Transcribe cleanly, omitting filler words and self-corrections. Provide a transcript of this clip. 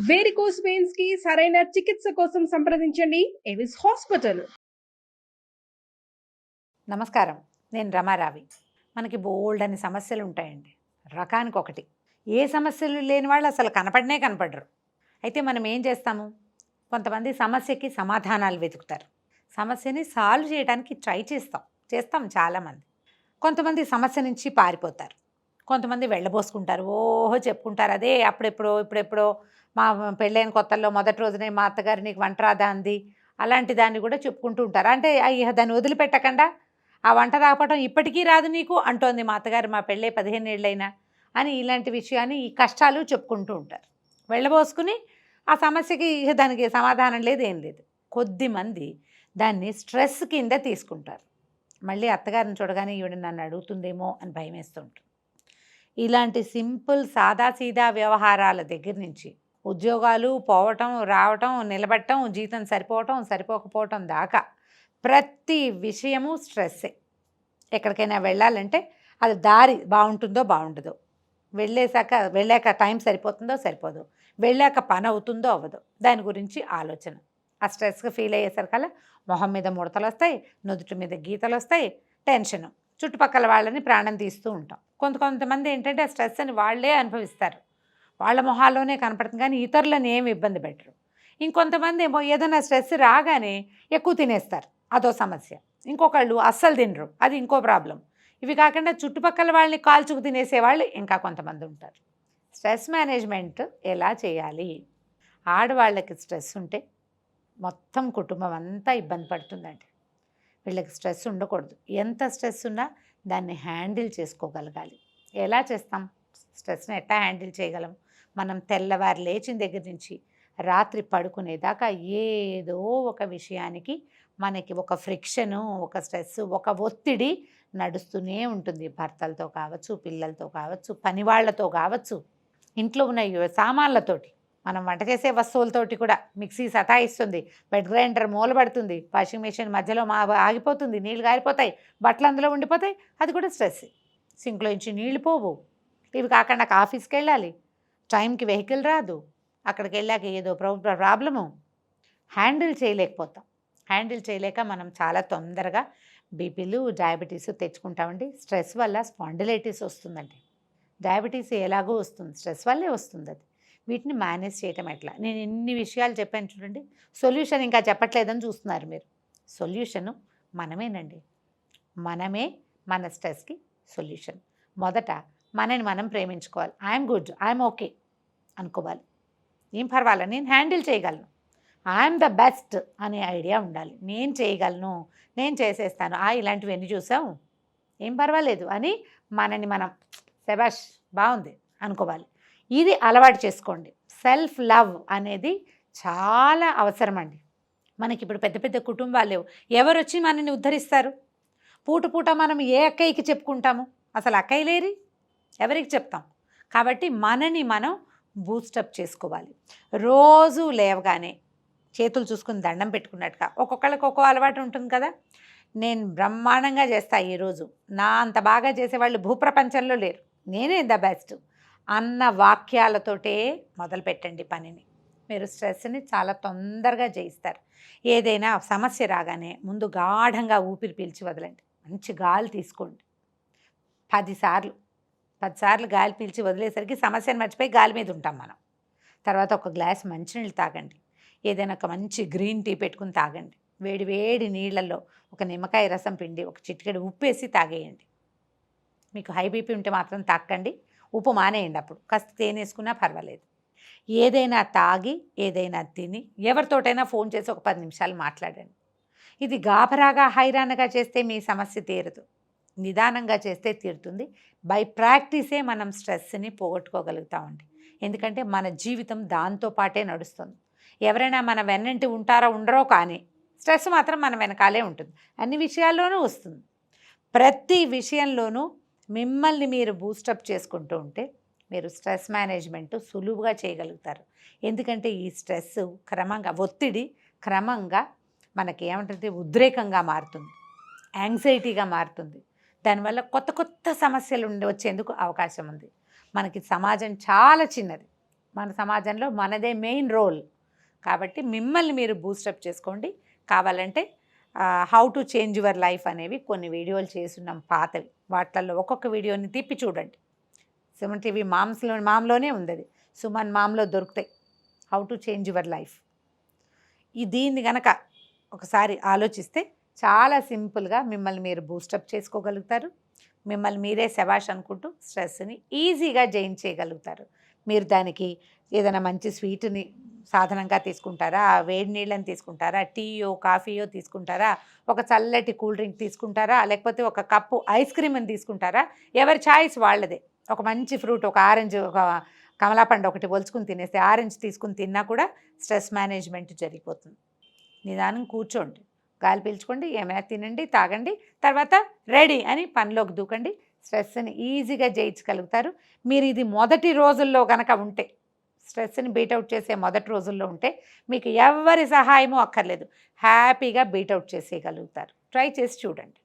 Varicose veins కి సరైన చికిత్స కోసం సంప్రదించండి ఎవిస్ హాస్పిటల్. నమస్కారం, నేను రమారావి. మనకి బోల్డ్ అని సమస్యలు ఉంటాయండి, రకానికి ఒకటి. ఏ సమస్యలు లేని వాళ్ళు అసలు కనపడనే కనపడరు. అయితే మనం ఏం చేస్తాము, కొంతమంది సమస్యకి సమాధానాలు వెతుకుతారు, సమస్యని సాల్వ్ చేయడానికి ట్రై చేస్తాం చాలామంది. కొంతమంది సమస్య నుంచి పారిపోతారు, కొంతమంది వెళ్ళబోసుకుంటారు, ఓహో చెప్పుకుంటారు. అదే ఇప్పుడెప్పుడో మా పెళ్ళైన కొత్తల్లో మొదటి రోజునే మా అత్తగారు నీకు వంట రాదా అంది, అలాంటి దాన్ని కూడా చెప్పుకుంటూ ఉంటారు. అంటే అయ్యా దాన్ని వదిలిపెట్టకుండా ఆ వంట రాకపోవడం ఇప్పటికీ రాదు నీకు అంటోంది మా అత్తగారు, మా పెళ్ళే 15 ఏళ్ళైనా అని ఇలాంటి విషయాన్ని ఈ కష్టాలు చెప్పుకుంటూ ఉంటారు. వెళ్ళబోసుకుని ఆ సమస్యకి దానికి సమాధానం లేదు, ఏం లేదు. కొద్దిమంది దాన్ని స్ట్రెస్ కింద తీసుకుంటారు. మళ్ళీ అత్తగారిని చూడగానే ఈవిడ నన్ను అడుగుతుందేమో అని భయం వేస్తుంటారు. ఇలాంటి సింపుల్ సాదాసీదా వ్యవహారాల దగ్గర నుంచి ఉద్యోగాలు పోవటం, రావటం, నిలబడటం, జీతం సరిపోకపోవటం దాకా ప్రతి విషయము స్ట్రెస్సే. ఎక్కడికైనా వెళ్ళాలంటే అది దారి బాగుంటుందో బాగుండదో, వెళ్ళాక టైం సరిపోదో, వెళ్ళాక పని అవుతుందో అవ్వదో, దాని గురించి ఆలోచన. ఆ స్ట్రెస్గా ఫీల్ అయ్యేసరికల్లా మొహం మీద ముడతలు వస్తాయి, నుదుటి మీద గీతలు వస్తాయి, టెన్షను, చుట్టుపక్కల వాళ్ళని ప్రాణం తీస్తూ ఉంటాం. కొంతమంది ఏంటంటే ఆ స్ట్రెస్ అని వాళ్ళే అనుభవిస్తారు, వాళ్ళ మొహాల్లోనే కనపడుతుంది, కానీ ఇతరులను ఏమి ఇబ్బంది పెట్టరు. ఇంకొంతమంది ఏమో ఏదైనా స్ట్రెస్ రాగానే ఎక్కువ తినేస్తారు, అదో సమస్య. ఇంకొకళ్ళు అస్సలు తినరు, అది ఇంకో ప్రాబ్లం. ఇవి కాకుండా చుట్టుపక్కల వాళ్ళని కాల్చుకు తినేసేవాళ్ళు ఇంకా కొంతమంది ఉంటారు. స్ట్రెస్ మేనేజ్మెంట్ ఎలా చేయాలి? ఆడవాళ్ళకి స్ట్రెస్ ఉంటే మొత్తం కుటుంబం అంతా ఇబ్బంది పడుతుందండి. వీళ్ళకి స్ట్రెస్ ఉండకూడదు. ఎంత స్ట్రెస్ ఉన్నా దాన్ని హ్యాండిల్ చేసుకోగలగాలి. ఎలా చేస్తాం? స్ట్రెస్ని ఎట్లా హ్యాండిల్ చేయగలం? మనం తెల్లవారు లేచిన దగ్గర నుంచి రాత్రి పడుకునేదాకా ఏదో ఒక విషయానికి మనకి ఒక ఫ్రిక్షను, ఒక స్ట్రెస్, ఒక ఒత్తిడి నడుస్తూనే ఉంటుంది. భర్తలతో కావచ్చు, పిల్లలతో కావచ్చు, పనివాళ్లతో కావచ్చు, ఇంట్లో ఉన్న సామాన్లతోటి, మనం వంట చేసే వస్తువులతోటి కూడా. మిక్సీ సతాయిస్తుంది, బెడ్ గ్రైండర్ మూలబడుతుంది, వాషింగ్ మెషిన్ మధ్యలో ఆగిపోతుంది, నీళ్ళు గారిపోతాయి, బట్టలు అందులో ఉండిపోతాయి, అది కూడా స్ట్రెస్. సింక్లో నుంచి నీళ్ళు పోవు. ఇవి కాకుండా ఆఫీస్కి వెళ్ళాలి, టైంకి వెహికల్ రాదు, అక్కడికి వెళ్ళాక ఏదో ప్రాబ్లము, హ్యాండిల్ చేయలేక మనం చాలా తొందరగా బీపీలు, డయాబెటీస్ తెచ్చుకుంటామండి. స్ట్రెస్ వల్ల స్పాండిలైటిస్ వస్తుందండి. డయాబెటీస్ ఎలాగో వస్తుంది, స్ట్రెస్ వల్లే వస్తుంది. అది వీటిని మేనేజ్ చేయటం ఎట్లా? నేను ఎన్ని విషయాలు చెప్పాను చూడండి. సొల్యూషన్ ఇంకా చెప్పట్లేదని చూస్తున్నారు మీరు. సొల్యూషను మనమేనండి. మనమే మన స్ట్రెస్కి సొల్యూషన్. మొదట మనని మనం ప్రేమించుకోవాలి. ఐఎమ్ గుడ్, ఐఎమ్ ఓకే అనుకోవాలి. ఏం పర్వాలేదు, నేను హ్యాండిల్ చేయగలను, ఐఎమ్ ద బెస్ట్ అనే ఐడియా ఉండాలి. నేను చేయగలను, నేను చేసేస్తాను, ఇలాంటివి ఎన్ని చూసాం, ఏం పర్వాలేదు అని మనని మనం శబాష్ బాగుంది అనుకోవాలి. ఇది అలవాటు చేసుకోండి. సెల్ఫ్ లవ్ అనేది చాలా అవసరం అండి. మనకి ఇప్పుడు పెద్ద పెద్ద కుటుంబాలు లేవు, ఎవరు వచ్చి మనని ఉద్ధరిస్తారు? పూట మనం ఏ అక్కయ్యకి చెప్పుకుంటాము? అసలు అక్కయ్య లేరి, ఎవరికి చెప్తాం? కాబట్టి మనని మనం బూస్టప్ చేసుకోవాలి. రోజు లేవగానే చేతులు చూసుకుని దండం పెట్టుకున్నట్టుగా, ఒక్కొక్కళ్ళకి ఒక్కో అలవాటు ఉంటుంది కదా. నేను బ్రహ్మాండంగా చేస్తా ఈరోజు, నా అంత బాగా చేసేవాళ్ళు భూప్రపంచంలో లేరు, నేనే ద బెస్ట్ అన్న వాక్యాలతోటే మొదలుపెట్టండి పనిని. మీరు స్ట్రెస్ని చాలా తొందరగా జయిస్తారు. ఏదైనా సమస్య రాగానే ముందు గాఢంగా ఊపిరి పీల్చి వదలండి. మంచి గాలి తీసుకోండి. 10 సార్లు గాలి పీల్చి వదిలేసరికి సమస్యను మర్చిపోయి గాలి మీద ఉంటాం మనం. తర్వాత ఒక గ్లాస్ మంచినీళ్ళు తాగండి. ఏదైనా ఒక మంచి గ్రీన్ టీ పెట్టుకుని తాగండి. వేడి నీళ్ళల్లో ఒక నిమ్మకాయ రసం పిండి ఒక చిటికెడు ఉప్పు వేసి తాగేయండి. మీకు హై బీపీ ఉంటే మాత్రం తాకండి, ఉప్పు మానేయండి. అప్పుడు కాస్త తేనె వేసుకున్నా పర్వాలేదు. ఏదైనా తాగి, ఏదైనా తిని, ఎవరితోటైనా ఫోన్ చేసి ఒక 10 నిమిషాలు మాట్లాడండి. ఇది గాభరాగా హైరాణగా చేస్తే మీ సమస్య తీరదు, నిదానంగా చేస్తే తీరుతుంది. బై ప్రాక్టీసే మనం స్ట్రెస్ని పోగొట్టుకోగలుగుతామండి. ఎందుకంటే మన జీవితం దాంతో పాటే నడుస్తుంది. ఎవరైనా మన వెన్నంటి ఉంటారో ఉండరో, కానీ స్ట్రెస్ మాత్రం మన వెనకాలే ఉంటుంది. అన్ని విషయాల్లోనూ వస్తుంది. ప్రతి విషయంలోనూ మిమ్మల్ని మీరు బూస్టప్ చేసుకుంటూ ఉంటే మీరు స్ట్రెస్ మేనేజ్మెంట్ సులువుగా చేయగలుగుతారు. ఎందుకంటే ఈ స్ట్రెస్ ఒత్తిడి క్రమంగా మనకి ఏమంటుంది, ఉద్రేకంగా మారుతుంది, యాంగ్జైటీగా మారుతుంది. దానివల్ల కొత్త సమస్యలు వచ్చేందుకు అవకాశం ఉంది. మనకి సమాజం చాలా చిన్నది, మన సమాజంలో మనదే మెయిన్ రోల్. కాబట్టి మిమ్మల్ని మీరు బూస్టప్ చేసుకోండి. కావాలంటే how to change your life అనేవి కొన్ని వీడియోలు చేసున్నాం పాతవి. వాటిల్లో ఒక్కొక్క వీడియోని తిప్పి చూడండి. సుమన్ టీవీ మామ్లోనే ఉంది అది. సుమన్ మామ్లో దొరుకుతాయి how to change your life. దీన్ని గనక ఒకసారి ఆలోచిస్తే చాలా సింపుల్గా మిమ్మల్ని మీరు బూస్టప్ చేసుకోగలుగుతారు. మిమ్మల్ని మీరే శబాష్ అనుకుంటూ స్ట్రెస్ని ఈజీగా జయించేయగలుగుతారు. మీరు దానికి ఏదైనా మంచి స్వీట్ని సాధనంగా తీసుకుంటారా, వేడి నీళ్ళని తీసుకుంటారా, టీయో కాఫీయో తీసుకుంటారా, ఒక చల్లటి కూల్ డ్రింక్ తీసుకుంటారా, లేకపోతే ఒక కప్పు ఐస్ క్రీమ్ని తీసుకుంటారా, ఎవరి ఛాయిస్ వాళ్ళదే. ఒక మంచి ఫ్రూట్, ఒక ఆరెంజ్, ఒక కమలాపండు ఒకటి ఒలుచుకుని తినేస్తే, ఆరెంజ్ తీసుకుని తిన్నా కూడా స్ట్రెస్ మేనేజ్మెంట్ జరిగిపోతుంది. నిదానం కూర్చోండి, గాలి పీల్చుకోండి, ఏమైనా తినండి, తాగండి, తర్వాత రెడీ అని పనిలోకి దూకండి. స్ట్రెస్ని ఈజీగా జయించగలుగుతారు. మీరు ఇది మొదటి రోజుల్లో కనుక ఉంటే, స్ట్రెస్ని బీటౌట్ చేసే మొదటి రోజుల్లో ఉంటే మీకు ఎవరి సహాయమూ అక్కర్లేదు, హ్యాపీగా బీటౌట్ చేసేయగలుగుతారు. ట్రై చేసి చూడండి.